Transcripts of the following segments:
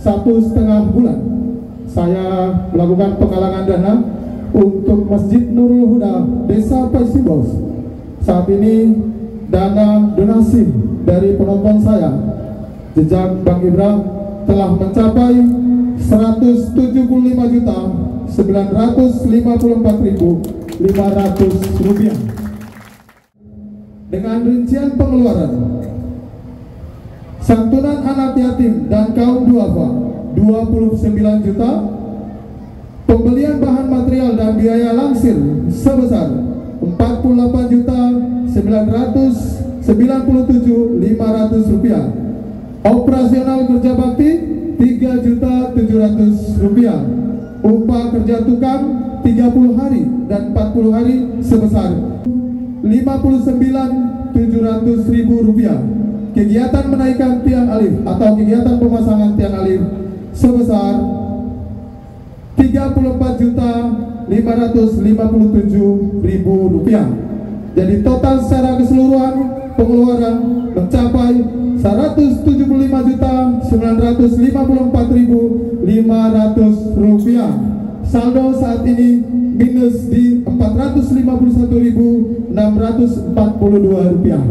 1,5 bulan saya melakukan penggalangan dana untuk Masjid Nurul Huda Desa Paisimbos. Saat ini dana donasi dari penonton saya, jejak Bang Ibra, telah mencapai 175.954.500 rupiah. Dengan rincian pengeluaran: santunan anak yatim dan kaum duafa 29 juta, pembelian bahan material dan biaya langsir sebesar 48.997.500 rupiah, operasional kerja bakti 3.700.000 rupiah, upah kerja tukang 30 hari dan 40 hari sebesar 59.700.000 rupiah, kegiatan menaikkan tiang alif atau kegiatan pemasangan tiang alif sebesar 34.557.000 rupiah. Jadi total secara keseluruhan pengeluaran mencapai 175.954.500 rupiah. Saldo saat ini minus di 451.642 rupiah.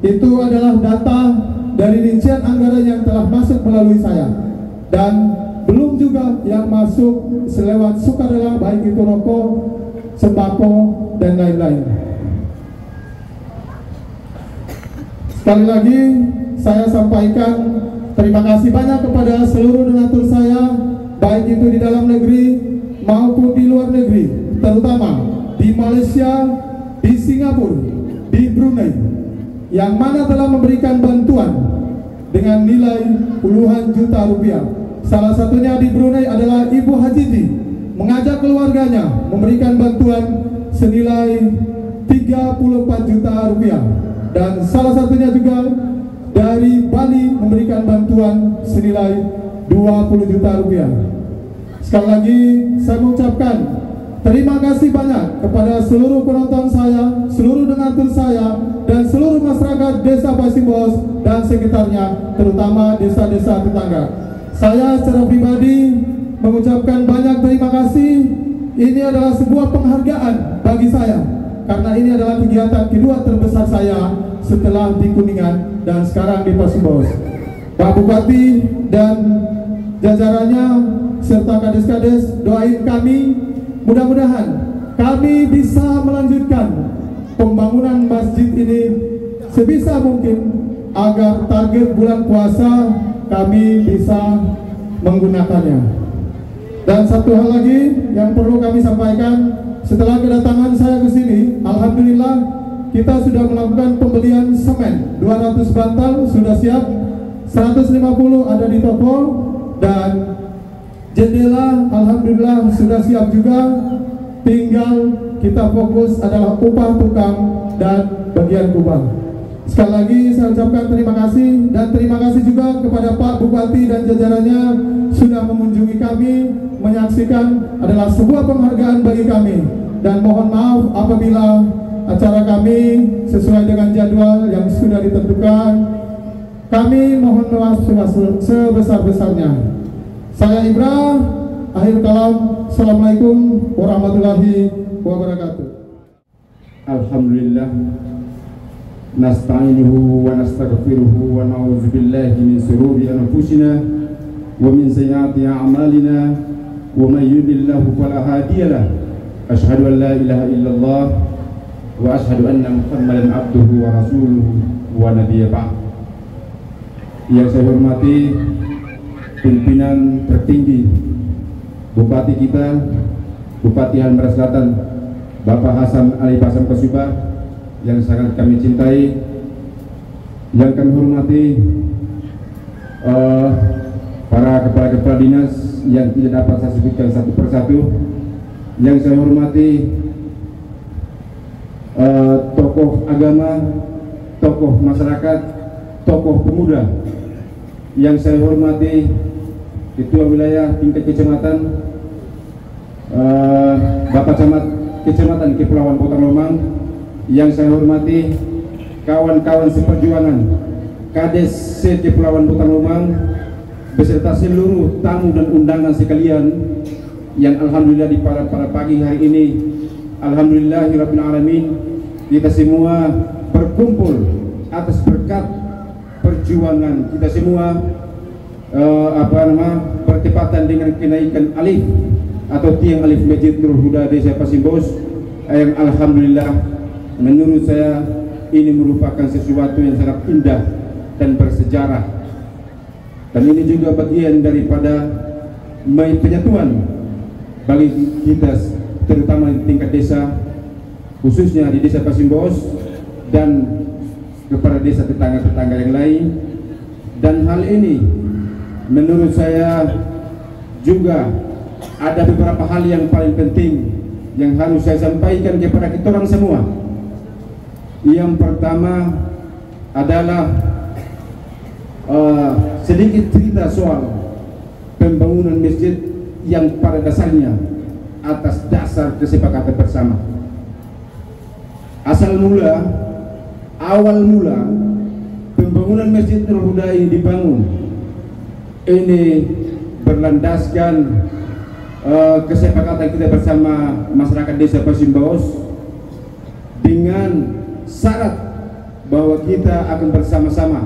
Itu adalah data dari rincian anggaran yang telah masuk melalui saya, dan belum juga yang masuk selewat sukarela, baik itu rokok, sembako, dan lain-lain. Sekali lagi saya sampaikan terima kasih banyak kepada seluruh donatur saya, baik itu di dalam negeri maupun di luar negeri, terutama di Malaysia, di Singapura, di Brunei, yang mana telah memberikan bantuan dengan nilai puluhan juta rupiah. Salah satunya di Brunei adalah Ibu Hajiji, mengajak keluarganya memberikan bantuan senilai 34 juta rupiah. Dan salah satunya juga dari Bali memberikan bantuan senilai 20 juta rupiah. Sekali lagi saya mengucapkan terima kasih banyak kepada seluruh penonton saya, seluruh donatur saya, dan seluruh masyarakat Desa Paisimbos dan sekitarnya, terutama desa-desa tetangga. Saya secara pribadi mengucapkan banyak terima kasih. Ini adalah sebuah penghargaan bagi saya, karena ini adalah kegiatan kedua terbesar saya setelah di Kuningan dan sekarang di Paisimbos. Pak Bupati dan jajarannya serta kades-kades, doain kami, mudah-mudahan kami bisa melanjutkan pembangunan masjid ini sebisa mungkin agar target bulan puasa kami bisa menggunakannya. Dan satu hal lagi yang perlu kami sampaikan, setelah kedatangan saya ke sini, alhamdulillah kita sudah melakukan pembelian semen 200 bantal sudah siap, 150 ada di toko, dan jendela alhamdulillah sudah siap juga. Tinggal kita fokus adalah upah tukang dan bagian kubang. Sekali lagi saya ucapkan terima kasih, dan terima kasih juga kepada Pak Bupati dan jajarannya sudah mengunjungi kami, menyaksikan, adalah sebuah penghargaan bagi kami. Dan mohon maaf apabila acara kami sesuai dengan jadwal yang sudah ditentukan. Kami mohon maaf sebesar-besarnya. Saya Ibra, akhir kalam. Assalamualaikum warahmatullahi wabarakatuh. Alhamdulillah, nasta'inuhu wa nastaghfiruhu wa na'udzu billahi min shururi anfusina wa min sayyiati a'malina, wa may yudlilhu fala hadiya lahu. Asyhadu an la ilaha illallah wa asyhadu anna Muhammadan abduhu wa rasuluhu wa nabiyya ba'd. Yang saya hormati pimpinan tertinggi Bupati kita, Bupati Halmara Selatan, Bapak Hasan Ali Basam Kasubah, yang sangat kami cintai. Yang kami hormati para kepala-kepala dinas yang tidak dapat saya sebutkan satu persatu. Yang saya hormati tokoh agama, tokoh masyarakat, tokoh pemuda. Yang saya hormati Ketua Wilayah tingkat kecamatan, Bapak Camat Kecamatan Kepulauan Botarlomang. Yang saya hormati kawan-kawan seperjuangan Kades Kepulauan Botarlomang, beserta seluruh tamu dan undangan sekalian yang alhamdulillah di pada pagi hari ini, alhamdulillahirabbil alamin, kita semua berkumpul atas berkat perjuangan kita semua bertepatan dengan kenaikan alif atau tiang alif Masjid Nurul Huda Desa Pasimbos yang alhamdulillah menurut saya ini merupakan sesuatu yang sangat indah dan bersejarah, dan ini juga bagian daripada penyatuan bagi kita terutama di tingkat desa, khususnya di Desa Pasimbos dan kepada desa tetangga-tetangga yang lain. Dan hal ini menurut saya juga ada beberapa hal yang paling penting yang harus saya sampaikan kepada kita orang semua. Yang pertama adalah sedikit cerita soal pembangunan masjid yang pada dasarnya atas dasar kesepakatan bersama. Awal mula pembangunan Masjid Nurul Huda ini dibangun, ini berlandaskan kesepakatan kita bersama masyarakat Desa Pasimbos dengan syarat bahwa kita akan bersama-sama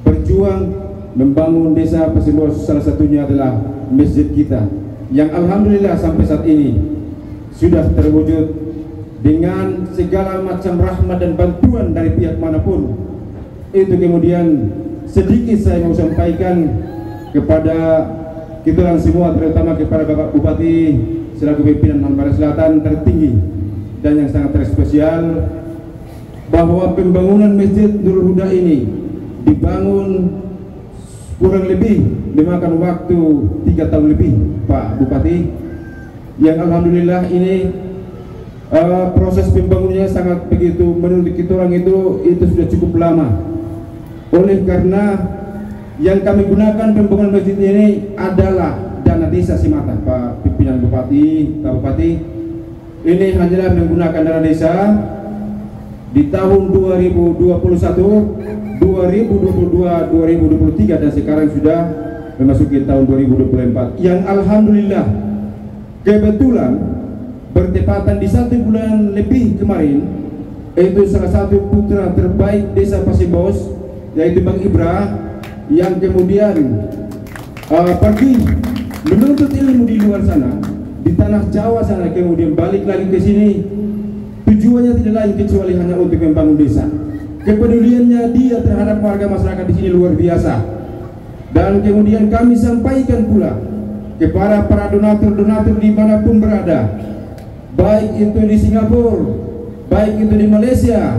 berjuang membangun Desa Pasimbos, salah satunya adalah masjid kita yang alhamdulillah sampai saat ini sudah terwujud dengan segala macam rahmat dan bantuan dari pihak manapun. Itu kemudian sedikit saya mau sampaikan kepada kita orang semua, terutama kepada Bapak Bupati selaku pimpinan Ampara Selatan tertinggi dan yang sangat terspesial, bahwa pembangunan Masjid Nurul Huda ini dibangun kurang lebih memakan waktu 3 tahun lebih, Pak Bupati, yang alhamdulillah ini proses pembangunannya sangat begitu, menurut kita orang itu sudah cukup lama. Oleh karena yang kami gunakan pembangunan masjid ini adalah dana desa semata, Pak pimpinan Bupati, Pak Bupati, ini hanyalah menggunakan dana desa di tahun 2021, 2022, 2023 dan sekarang sudah memasuki tahun 2024 yang alhamdulillah kebetulan bertepatan di 1 bulan lebih kemarin, itu salah satu putra terbaik Desa Pasimbos yaitu Bang Ibra yang kemudian pergi menuntut ilmu di luar sana, di tanah Jawa sana, kemudian balik lagi ke sini. Tujuannya tidak lain kecuali hanya untuk membangun desa. Kepeduliannya dia terhadap warga masyarakat di sini luar biasa. Dan kemudian kami sampaikan pula kepada para donatur-donatur dimanapun berada, baik itu di Singapura, baik itu di Malaysia,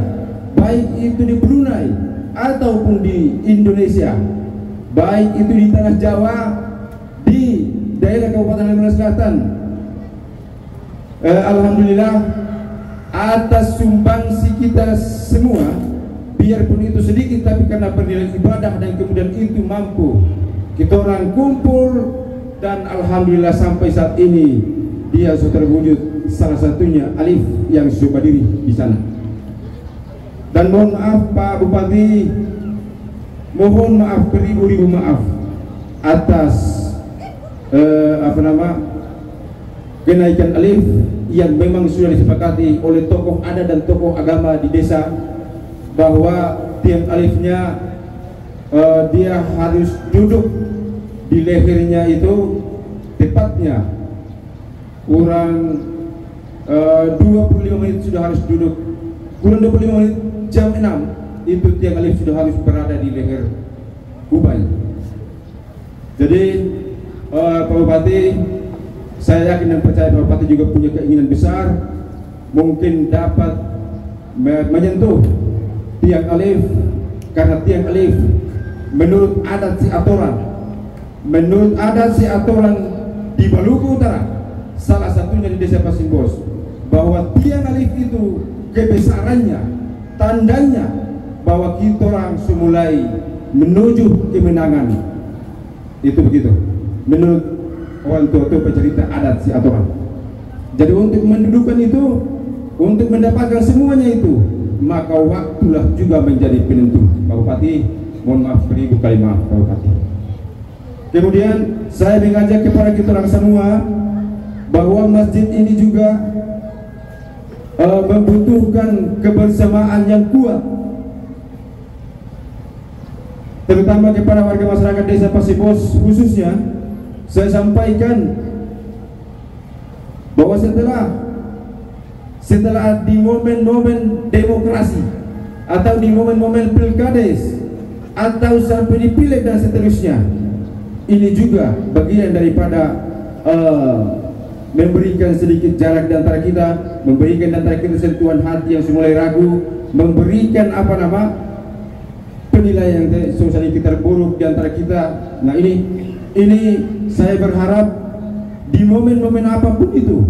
baik itu di Brunei ataupun di Indonesia, baik itu di tanah Jawa, di daerah Kabupaten Ampara Selatan, alhamdulillah atas sumbangsi kita semua, biarpun itu sedikit tapi karena bernilai ibadah dan kemudian itu mampu kita orang kumpul, dan alhamdulillah sampai saat ini dia sudah terwujud, salah satunya alif yang sudah berdiri di sana. Dan mohon maaf Pak Bupati, mohon maaf beribu-ribu maaf atas kenaikan alif yang memang sudah disepakati oleh tokoh adat dan tokoh agama di desa, bahwa tiang alifnya dia harus duduk di lehernya itu tepatnya kurang 25 menit sudah harus duduk, kurang 25 menit jam 6 itu tiang alif sudah harus berada di leher Kubai. Jadi Pak Bupati, saya yakin dan percaya Pak Bupati juga punya keinginan besar, mungkin dapat menyentuh tiang alif, karena tiang alif menurut adat si atoran di Maluku Utara, salah satunya di Desa Pasimbos, bahwa tiang alif itu kebesarannya, tandanya bahwa kita orang semulai menuju kemenangan. Itu begitu menurut orang tua pencerita adat si atoran. Jadi untuk mendudukan itu, untuk mendapatkan semuanya itu, maka waktulah juga menjadi penentu. Pak Bupati, mohon maaf beribu kali maaf Pak Bupati. Kemudian saya mengajak kepada kita orang semua bahwa masjid ini juga membutuhkan kebersamaan yang kuat, terutama kepada warga masyarakat desa Pasibos khususnya. Saya sampaikan bahwa setelah di momen-momen demokrasi atau di momen-momen pilkades atau sampai di pileg dan seterusnya, ini juga bagian daripada memberikan sedikit jarak di antara kita, memberikan di antara kita sentuhan hati yang semulai ragu, memberikan penilaian yang sedikit terburuk di antara kita. Nah, ini saya berharap di momen-momen apapun itu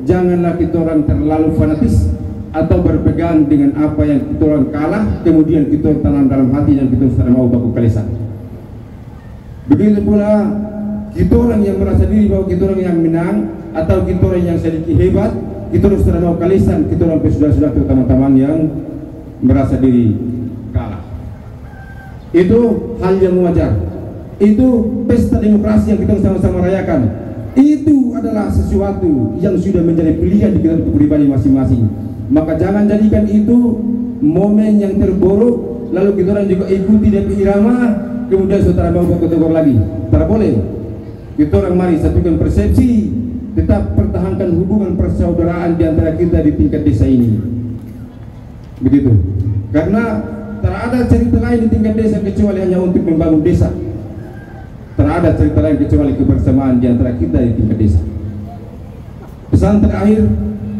janganlah kita orang terlalu fanatis atau berpegang dengan apa yang kita orang kalah, kemudian kita tanam dalam hati dan kita sudah mau baku kalisan. Begitu pula kita orang yang merasa diri bahwa kita orang yang menang atau kita orang yang sedikit hebat, kita harus sudah mau kalisan kita orang sudah teman-teman yang merasa diri kalah. Itu hal yang wajar. Itu pesta demokrasi yang kita sama-sama rayakan. Itu adalah sesuatu yang sudah menjadi pilihan di dalam pribadi masing-masing. Maka jangan jadikan itu momen yang terburuk lalu kita orang juga ikuti dari irama, kemudian saudara mau berkotor lagi. Tak boleh. Kita orang mari satukan persepsi, tetap pertahankan hubungan persaudaraan di antara kita di tingkat desa ini. Begitu. Karena tak ada cerita lain di tingkat desa kecuali hanya untuk membangun desa. Tak ada cerita lain kecuali kebersamaan di antara kita di tingkat desa. Pesan terakhir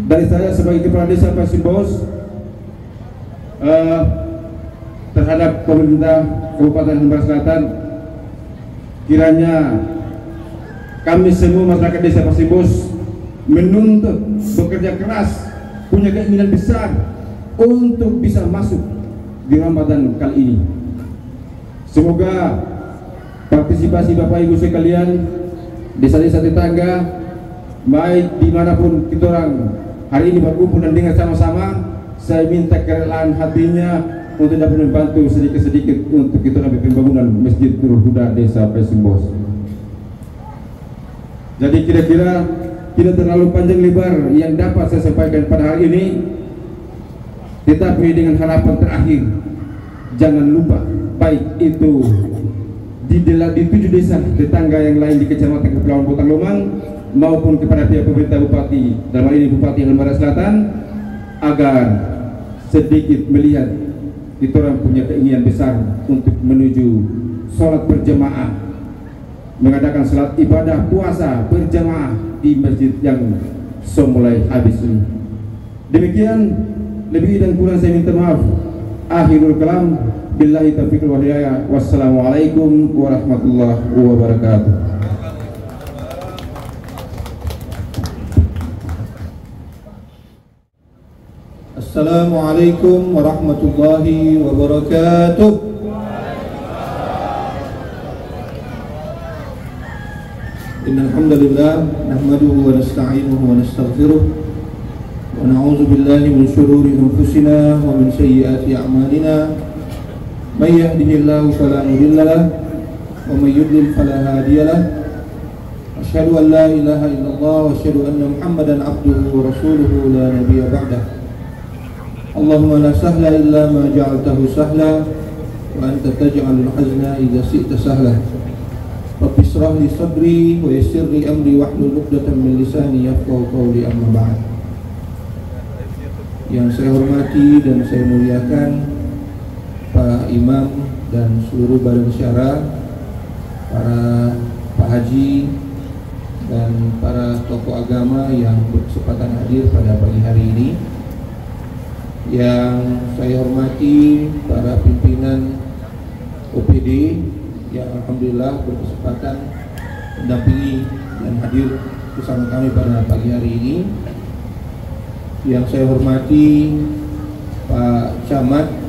dari saya sebagai kepala desa Pasibos terhadap pemerintah Kabupaten Sumber Selatan, kiranya kami semua masyarakat desa Pasibos menuntut, bekerja keras, punya keinginan besar untuk bisa masuk di Ramadan kali ini. Semoga partisipasi Bapak Ibu sekalian, desa-desa tetangga, baik dimanapun kita orang hari ini berkumpul dan dengar sama-sama, saya minta kerelaan hatinya untuk dapat membantu sedikit-sedikit untuk kita dapat pembangunan Masjid Nurul Huda Desa Pasibos. Jadi kira-kira tidak terlalu panjang lebar yang dapat saya sampaikan pada hari ini, tetapi dengan harapan terakhir, jangan lupa baik itu di 7 desa tetangga yang lain di Kecamatan Kepulauan Botang Lomang maupun kepada pihak pemerintah Bupati, dalam hal ini Bupati Halmahera Selatan, agar sedikit melihat kita orang punya keinginan besar untuk menuju sholat berjamaah, mengadakan sholat ibadah puasa berjamaah di masjid yang mulai habis ini. Demikian, lebih dan kurang saya minta maaf. Akhirul kalam, billahi taufiq wal hidayah. Wassalamualaikum warahmatullahi wabarakatuh. Assalamualaikum warahmatullahi wabarakatuh. Innal hamdalillah nahmaduhu wa nasta'inuhu wa nastaghfiruh wa na'udzu billahi min shururi anfusina wa min sayyiati a'malina. May yahdihillahu fala mudilla lahu wa may yudlil fala hadiya lahu. Asyhadu an la ilaha illallah wa asyhadu anna Muhammadan abduhu wa rasuluhu la nabiyya ba'dahu. Allahumma la sahla illa ma ja'altahu sahla wa anta taj'alul hazna idza syi'ta sahla. Rabbi shrah li sadri wa yassir li amri wahlul 'uqdatam min lisani yafqahu qawli, amma ba'd. Yang saya hormati dan saya muliakan Pak Imam dan seluruh badan syara, para Pak Haji dan para tokoh agama yang berkesempatan hadir pada pagi hari ini. Yang saya hormati para pimpinan OPD yang alhamdulillah berkesempatan mendampingi dan hadir bersama kami pada pagi hari ini. Yang saya hormati Pak Camat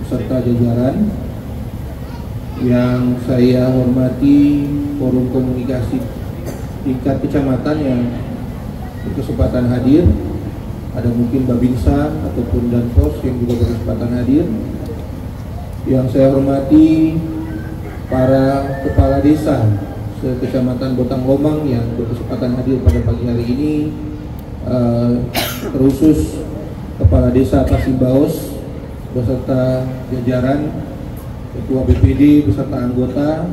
beserta jajaran. Yang saya hormati forum komunikasi tingkat kecamatan yang berkesempatan hadir. Ada mungkin Babinsa ataupun Danpos yang juga berkesempatan hadir. Yang saya hormati para kepala desa se-Kecamatan Botang Lomang yang berkesempatan hadir pada pagi hari ini, terkhusus Kepala Desa Pasimbaos beserta jajaran, Ketua BPD beserta anggota,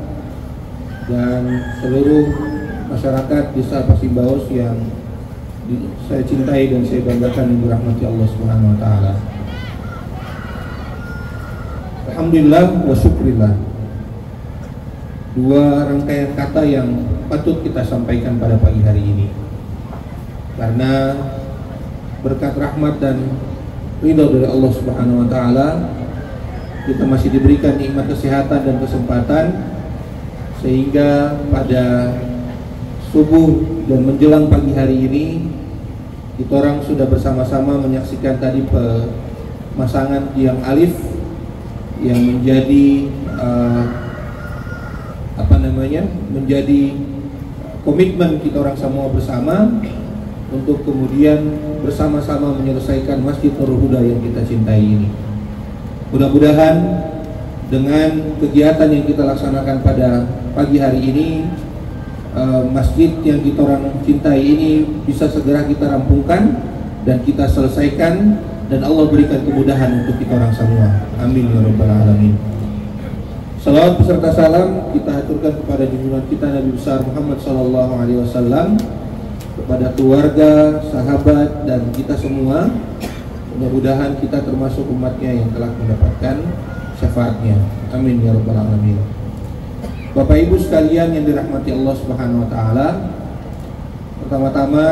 dan seluruh masyarakat Desa Pasimbaos yang saya cintai dan saya banggakan yang dirahmati Allah Subhanahu wa taala. Alhamdulillah wa syukrillah. Dua rangkaian kata yang patut kita sampaikan pada pagi hari ini. Karena berkat rahmat dan ridha dari Allah Subhanahu wa taala, kita masih diberikan nikmat kesehatan dan kesempatan, sehingga pada subuh dan menjelang pagi hari ini kita orang sudah bersama-sama menyaksikan tadi pemasangan tiang alif yang menjadi menjadi komitmen kita orang semua bersama untuk kemudian bersama-sama menyelesaikan Masjid Nurul Huda yang kita cintai ini. Mudah-mudahan dengan kegiatan yang kita laksanakan pada pagi hari ini, masjid yang kita orang cintai ini bisa segera kita rampungkan dan kita selesaikan, dan Allah berikan kemudahan untuk kita orang semua. Amin ya rabbal alamin. Salawat beserta salam kita haturkan kepada junjungan kita Nabi besar Muhammad sallallahu alaihi wasallam, kepada keluarga, sahabat, dan kita semua. Mudah-mudahan kita termasuk umatnya yang telah mendapatkan syafaatnya. Amin ya rabbal alamin. Bapak Ibu sekalian yang dirahmati Allah Subhanahu wa taala, pertama-tama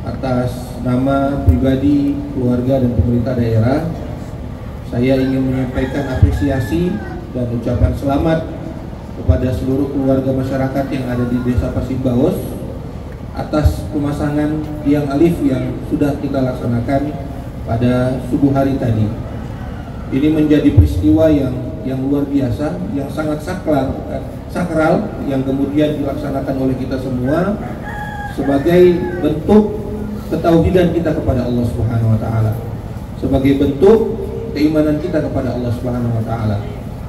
atas nama pribadi, keluarga, dan pemerintah daerah, saya ingin menyampaikan apresiasi dan ucapan selamat kepada seluruh keluarga masyarakat yang ada di Desa Pasimbaos atas pemasangan tiang alif yang sudah kita laksanakan pada subuh hari tadi. Ini menjadi peristiwa yang luar biasa, yang sangat sakral yang kemudian dilaksanakan oleh kita semua sebagai bentuk ketauhidan kita kepada Allah Subhanahu wa taala, sebagai bentuk keimanan kita kepada Allah Subhanahu wa taala,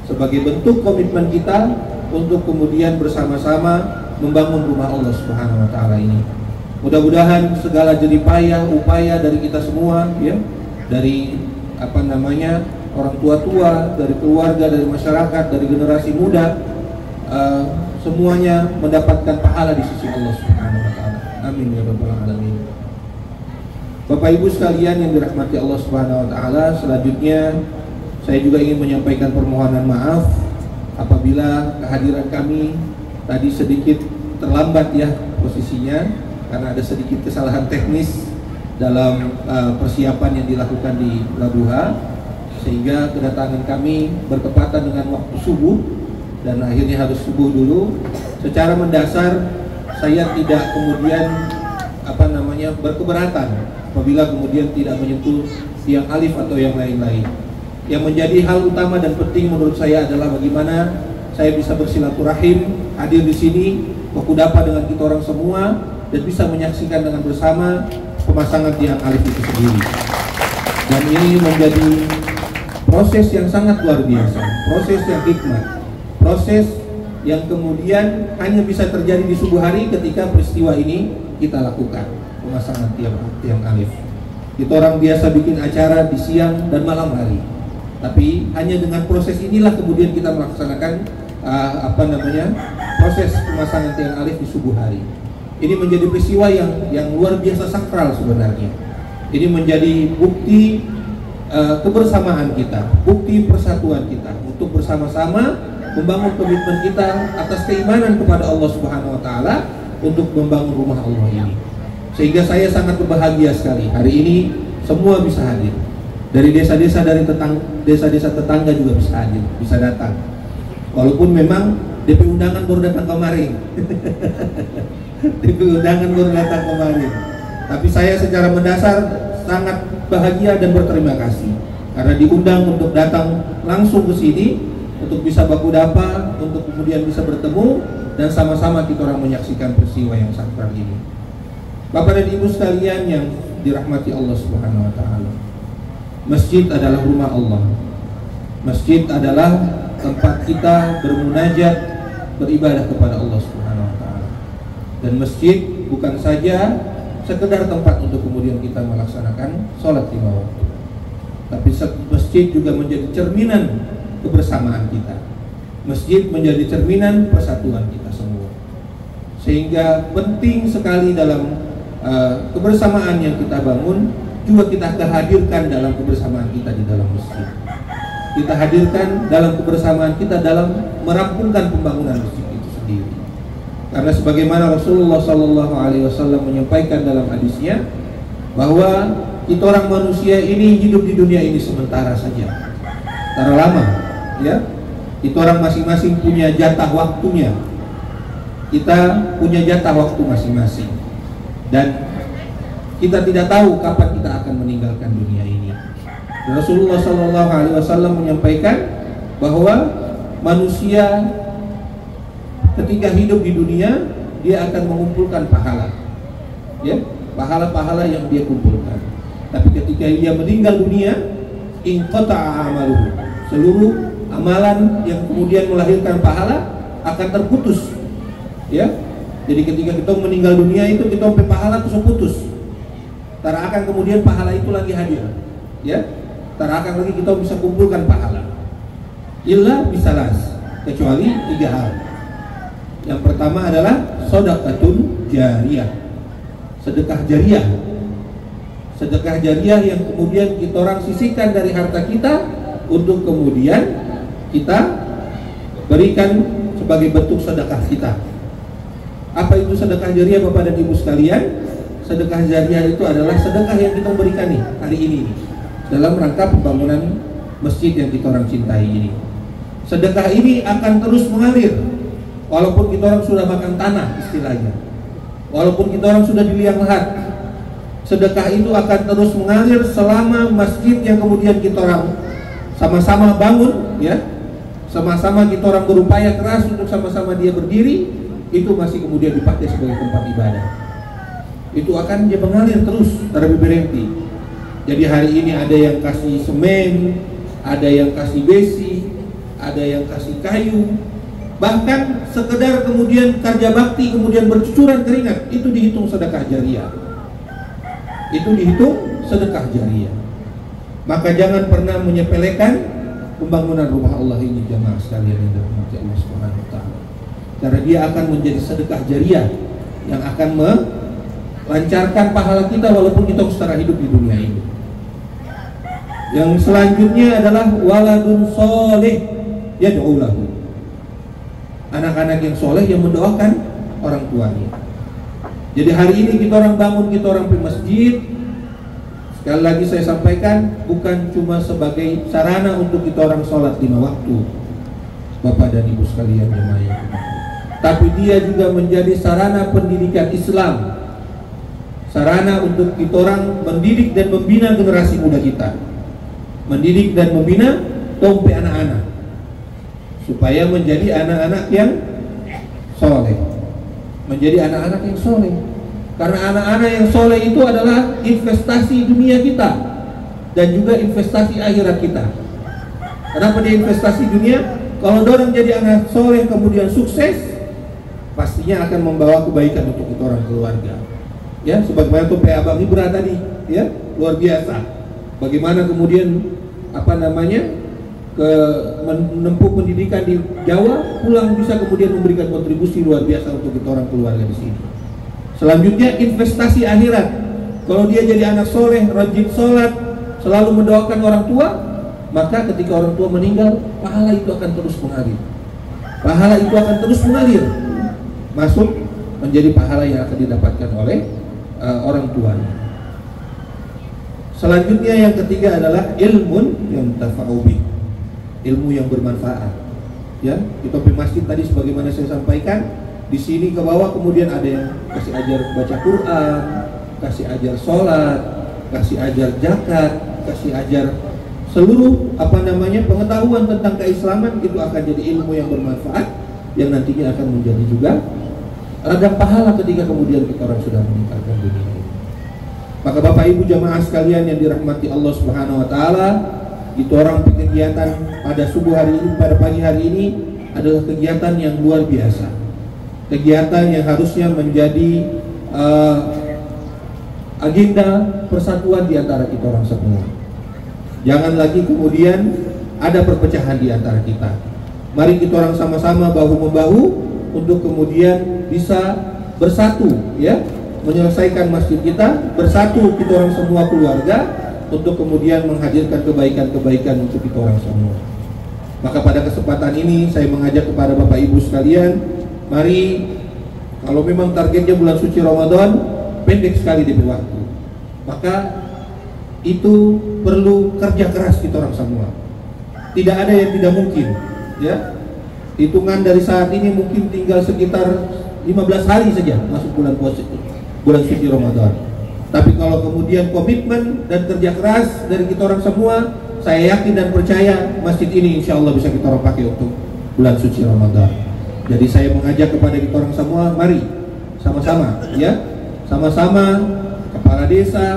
sebagai bentuk komitmen kita untuk kemudian bersama-sama membangun rumah Allah Subhanahu wa taala ini. Mudah-mudahan segala jerih payah upaya dari kita semua, ya, dari orang tua-tua, dari keluarga, dari masyarakat, dari generasi muda, semuanya mendapatkan pahala di sisi Allah Subhanahu wa taala. Amin ya rabbal alamin. Bapak Ibu sekalian yang dirahmati Allah Subhanahu wa taala, selanjutnya saya juga ingin menyampaikan permohonan maaf apabila kehadiran kami tadi sedikit terlambat, ya, posisinya, karena ada sedikit kesalahan teknis dalam persiapan yang dilakukan di Labuha, sehingga kedatangan kami bertepatan dengan waktu subuh dan akhirnya harus subuh dulu. Secara mendasar saya tidak kemudian berkeberatan apabila kemudian tidak menyentuh tiang alif atau yang lain-lain. Yang menjadi hal utama dan penting menurut saya adalah bagaimana saya bisa bersilaturahim, hadir di sini, berkudapa dengan kita orang semua, dan bisa menyaksikan dengan bersama pemasangan tiang alif itu sendiri. Dan ini menjadi proses yang sangat luar biasa, proses yang hikmat, proses yang kemudian hanya bisa terjadi di subuh hari ketika peristiwa ini kita lakukan, pemasangan tiang alif. Kita orang biasa bikin acara di siang dan malam hari, tapi hanya dengan proses inilah kemudian kita melaksanakan proses pemasangan tiang alif di subuh hari. Ini menjadi peristiwa yang luar biasa sakral sebenarnya. Ini menjadi bukti kebersamaan kita, bukti persatuan kita untuk bersama-sama membangun komitmen kita atas keimanan kepada Allah Subhanahu wa taala untuk membangun rumah Allah ini. Sehingga saya sangat berbahagia sekali hari ini semua bisa hadir. Dari desa-desa, dari desa-desa tetangga juga bisa hadir, bisa datang. Walaupun memang DP undangan baru datang kemarin. DP undangan baru datang kemarin. Tapi saya secara mendasar sangat bahagia dan berterima kasih karena diundang untuk datang langsung ke sini untuk bisa bakudapa, untuk kemudian bisa bertemu dan sama-sama kita orang menyaksikan peristiwa yang sakral ini. Bapak dan Ibu sekalian yang dirahmati Allah Subhanahu wa taala. Masjid adalah rumah Allah. Masjid adalah tempat kita bermunajat, beribadah kepada Allah Subhanahu wa taala. Dan masjid bukan saja sekedar tempat untuk kemudian kita melaksanakan sholat 5 waktu, tapi masjid juga menjadi cerminan kebersamaan kita. Masjid menjadi cerminan persatuan kita semua. Sehingga penting sekali dalam kebersamaan yang kita bangun juga kita hadirkan dalam kebersamaan kita di dalam masjid. Kita hadirkan dalam kebersamaan kita dalam merampungkan pembangunan masjid itu sendiri. Karena sebagaimana Rasulullah SAW menyampaikan dalam hadisnya bahwa kita orang manusia ini hidup di dunia ini sementara saja, sementara lama, ya. Kita orang masing-masing punya jatah waktunya. Kita punya jatah waktu masing-masing, dan kita tidak tahu kapan kita akan meninggalkan dunia ini. Dan Rasulullah SAW menyampaikan bahwa manusia ketika hidup di dunia dia akan mengumpulkan pahala, ya, pahala-pahala yang dia kumpulkan. Tapi ketika dia meninggal dunia, inqata'a amaluhu, seluruh amalan yang kemudian melahirkan pahala akan terputus, ya. Jadi ketika kita meninggal dunia itu kita sampai pahala terus putus. Tak akan kemudian pahala itu lagi hadir, ya. Tak akan lagi kita bisa kumpulkan pahala. Illa bisalas, kecuali 3 hal. Yang pertama adalah shadaqatun jariyah, sedekah jariah. Sedekah jariah yang kemudian kita orang sisihkan dari harta kita untuk kemudian kita berikan sebagai bentuk sedekah kita. Apa itu sedekah jariah Bapak dan Ibu sekalian? Sedekah jariah itu adalah sedekah yang kita berikan nih hari ini dalam rangka pembangunan masjid yang kita orang cintai ini. Sedekah ini akan terus mengalir walaupun kita orang sudah makan tanah istilahnya, walaupun kita orang sudah di liang lahat. Sedekah itu akan terus mengalir selama masjid yang kemudian kita orang sama-sama bangun, ya, sama-sama kita orang berupaya keras untuk sama-sama dia berdiri, itu masih kemudian dipakai sebagai tempat ibadah. Itu akan dia mengalir terus tanpa berhenti. Jadi hari ini ada yang kasih semen, ada yang kasih besi, ada yang kasih kayu, bahkan sekedar kemudian kerja bakti kemudian bercucuran keringat, itu dihitung sedekah jariah. Itu dihitung sedekah jariah. Maka jangan pernah menyepelekan pembangunan rumah Allah ini, jamaah sekalian yang dirahmati Allah Subhanahu wa taala. Karena dia akan menjadi sedekah jariah yang akan melancarkan pahala kita walaupun kita secara hidup di dunia ini. Yang selanjutnya adalah waladun soleh yad'u lahu, anak-anak yang soleh yang mendoakan orang tuanya. Jadi hari ini kita orang bangun, kita orang pergi masjid. Sekali lagi saya sampaikan, bukan cuma sebagai sarana untuk kita orang sholat 5 waktu, Bapak dan Ibu sekalian jemaah yang berbahagia, tapi dia juga menjadi sarana pendidikan Islam, sarana untuk kita orang mendidik dan membina generasi muda kita, mendidik dan membina tompe anak-anak supaya menjadi anak-anak yang soleh, menjadi anak-anak yang soleh. Karena anak-anak yang soleh itu adalah investasi dunia kita dan juga investasi akhirat kita. Kenapa dia investasi dunia? Kalau orang jadi anak soleh kemudian sukses, pastinya akan membawa kebaikan untuk kita orang keluarga. Ya, sebagaimana tuh Pak Abang Ibra tadi, ya, luar biasa. Bagaimana kemudian menempuh pendidikan di Jawa, pulang bisa kemudian memberikan kontribusi luar biasa untuk kita orang keluarga di sini. Selanjutnya investasi akhirat. Kalau dia jadi anak soleh, rajin sholat, selalu mendoakan orang tua, maka ketika orang tua meninggal, pahala itu akan terus mengalir. Pahala itu akan terus mengalir, masuk menjadi pahala yang akan didapatkan oleh orang tuanya. Selanjutnya yang ketiga adalah ilmun yang tafa'u bih, ilmu yang bermanfaat. Ya, kita di masjid tadi sebagaimana saya sampaikan, di sini ke bawah kemudian ada yang kasih ajar baca Quran, kasih ajar sholat, kasih ajar zakat, kasih ajar seluruh pengetahuan tentang keislaman. Itu akan jadi ilmu yang bermanfaat yang nantinya akan menjadi juga ladang pahala ketika kemudian kita orang sudah meninggalkan dunia ini. Maka Bapak Ibu jamaah sekalian yang dirahmati Allah Subhanahu wa taala, kita orang kegiatan pada subuh hari ini, pada pagi hari ini adalah kegiatan yang luar biasa, kegiatan yang harusnya menjadi agenda persatuan di antara kita orang semua. Jangan lagi kemudian ada perpecahan di antara kita. Mari kita orang sama-sama bahu-membahu untuk kemudian bisa bersatu, ya, menyelesaikan masjid kita, bersatu kita orang semua keluarga untuk kemudian menghadirkan kebaikan-kebaikan untuk kita orang semua. Maka pada kesempatan ini saya mengajak kepada Bapak Ibu sekalian, mari, kalau memang targetnya bulan suci Ramadan, pendek sekali DP waktu, maka itu perlu kerja keras kita orang semua. Tidak ada yang tidak mungkin, ya. Hitungan dari saat ini mungkin tinggal sekitar 15 hari saja masuk bulan puasa, bulan suci Ramadan. Tapi kalau kemudian komitmen dan kerja keras dari kita orang semua, saya yakin dan percaya masjid ini insya Allah bisa kita orang pakai untuk bulan suci Ramadan. Jadi saya mengajak kepada kita orang semua, mari sama-sama, ya, sama-sama kepala desa,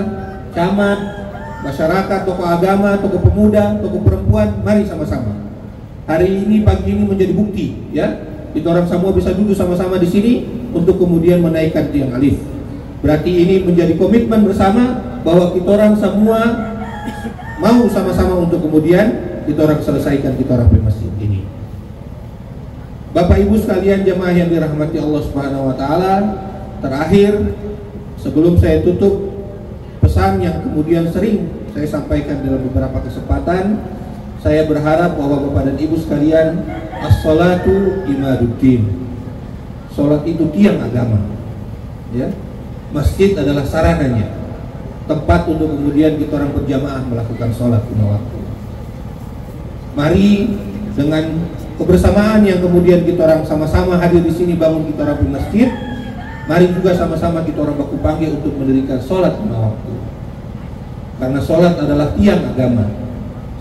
camat, masyarakat, tokoh agama, tokoh pemuda, tokoh perempuan, mari sama-sama. Hari ini, pagi ini menjadi bukti, ya, kita orang semua bisa duduk sama-sama di sini untuk kemudian menaikkan tiang alif. Berarti ini menjadi komitmen bersama bahwa kita orang semua mau sama-sama untuk kemudian kita orang selesaikan kita orang di masjid ini. Bapak Ibu sekalian jemaah yang dirahmati Allah Subhanahu wa taala, terakhir sebelum saya tutup, pesan yang kemudian sering saya sampaikan dalam beberapa kesempatan, saya berharap bahwa Bapak dan Ibu sekalian, as-salatu imaduddin. Salat itu tiang agama. Ya. Masjid adalah sarananya, tempat untuk kemudian kita orang berjamaah melakukan sholat lima waktu. Mari dengan kebersamaan yang kemudian kita orang sama-sama hadir di sini bangun kita orang di masjid, mari juga sama-sama kita orang baku panggil untuk mendirikan sholat lima waktu. Karena sholat adalah tiang agama.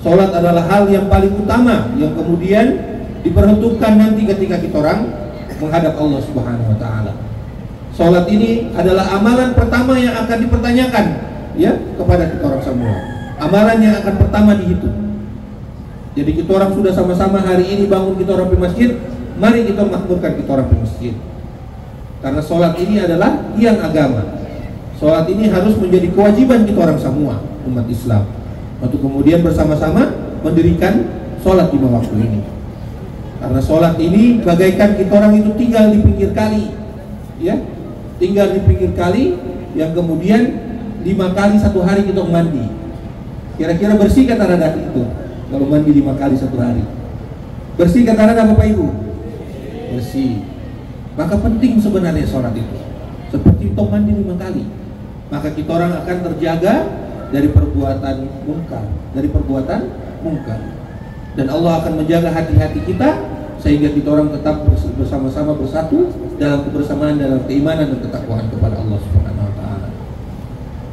Sholat adalah hal yang paling utama yang kemudian diperuntukkan nanti ketika kita orang menghadap Allah Subhanahu wa taala. Sholat ini adalah amalan pertama yang akan dipertanyakan, ya, kepada kita orang semua. Amalan yang akan pertama dihitung. Jadi kita orang sudah sama-sama hari ini bangun kita orang di masjid, mari kita makmurkan kita orang di masjid. Karena sholat ini adalah tiang agama. Sholat ini harus menjadi kewajiban kita orang semua umat Islam untuk kemudian bersama-sama mendirikan sholat lima waktu ini. Karena sholat ini bagaikan kita orang itu tinggal di pinggir kali, ya, tinggal di pinggir kali yang kemudian 5 kali satu hari kita mandi. Kira-kira bersih kata Rada itu kalau mandi 5 kali satu hari? Bersih kata Rada Bapak Ibu? Bersih. Maka penting sebenarnya sholat itu. Seperti kita mandi 5 kali, maka kita orang akan terjaga dari perbuatan mungkar, dan Allah akan menjaga hati-hati kita sehingga kita orang tetap bersama-sama bersatu dalam kebersamaan, dalam keimanan dan ketakwaan kepada Allah Subhanahu wa taala.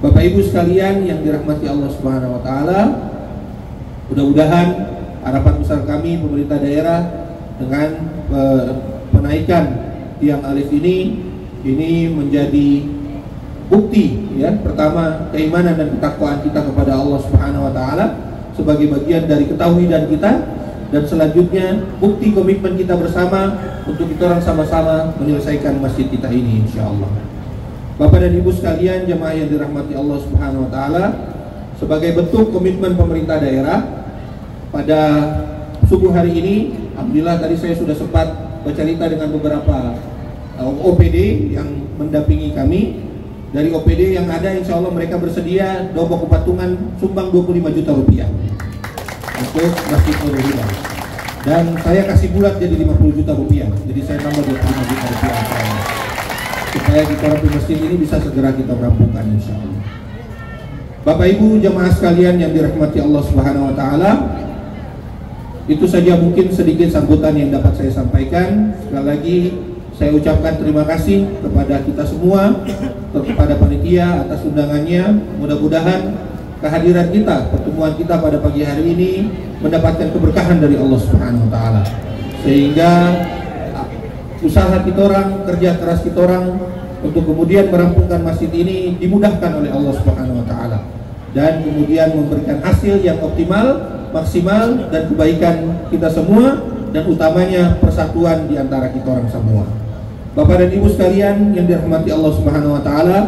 Bapak Ibu sekalian yang dirahmati Allah Subhanahu wa taala, mudah-mudahan harapan besar kami pemerintah daerah dengan penaikan tiang alif ini menjadi bukti, ya, pertama keimanan dan ketakwaan kita kepada Allah Subhanahu wa taala sebagai bagian dari ketauhidan kita, dan selanjutnya bukti komitmen kita bersama untuk kita orang sama-sama menyelesaikan masjid kita ini insyaallah. Bapak dan Ibu sekalian jemaah yang dirahmati Allah Subhanahu wa taala, sebagai bentuk komitmen pemerintah daerah pada subuh hari ini, alhamdulillah tadi saya sudah sempat bercerita dengan beberapa OPD yang mendampingi kami. Dari OPD yang ada insya Allah mereka bersedia Dobok Patungan sumbang 25 juta rupiah untuk Masjid Nurul Huda, dan saya kasih bulat jadi 50 juta rupiah, jadi saya tambah 25 juta rupiah supaya kita di masjid ini bisa segera kita rampungkan insya Allah. Bapak Ibu jemaah sekalian yang dirahmati Allah Subhanahu wa taala, itu saja mungkin sedikit sambutan yang dapat saya sampaikan. Sekali lagi saya ucapkan terima kasih kepada kita semua, kepada panitia atas undangannya. Mudah-mudahan kehadiran kita, pertemuan kita pada pagi hari ini mendapatkan keberkahan dari Allah Subhanahu wa taala, sehingga usaha kita orang, kerja keras kita orang untuk kemudian merampungkan masjid ini dimudahkan oleh Allah Subhanahu wa taala, dan kemudian memberikan hasil yang optimal maksimal dan kebaikan kita semua, dan utamanya persatuan di antara kita orang semua. Bapak dan Ibu sekalian yang dirahmati Allah Subhanahu wa taala,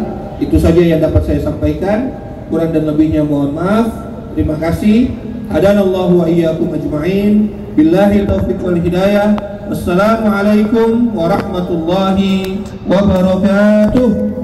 itu saja yang dapat saya sampaikan. Kurang dan lebihnya mohon maaf. Terima kasih. Hadanallahu wa iyyakum ajma'in. Billahi taufiq wal hidayah. Wassalamualaikum warahmatullahi wabarakatuh.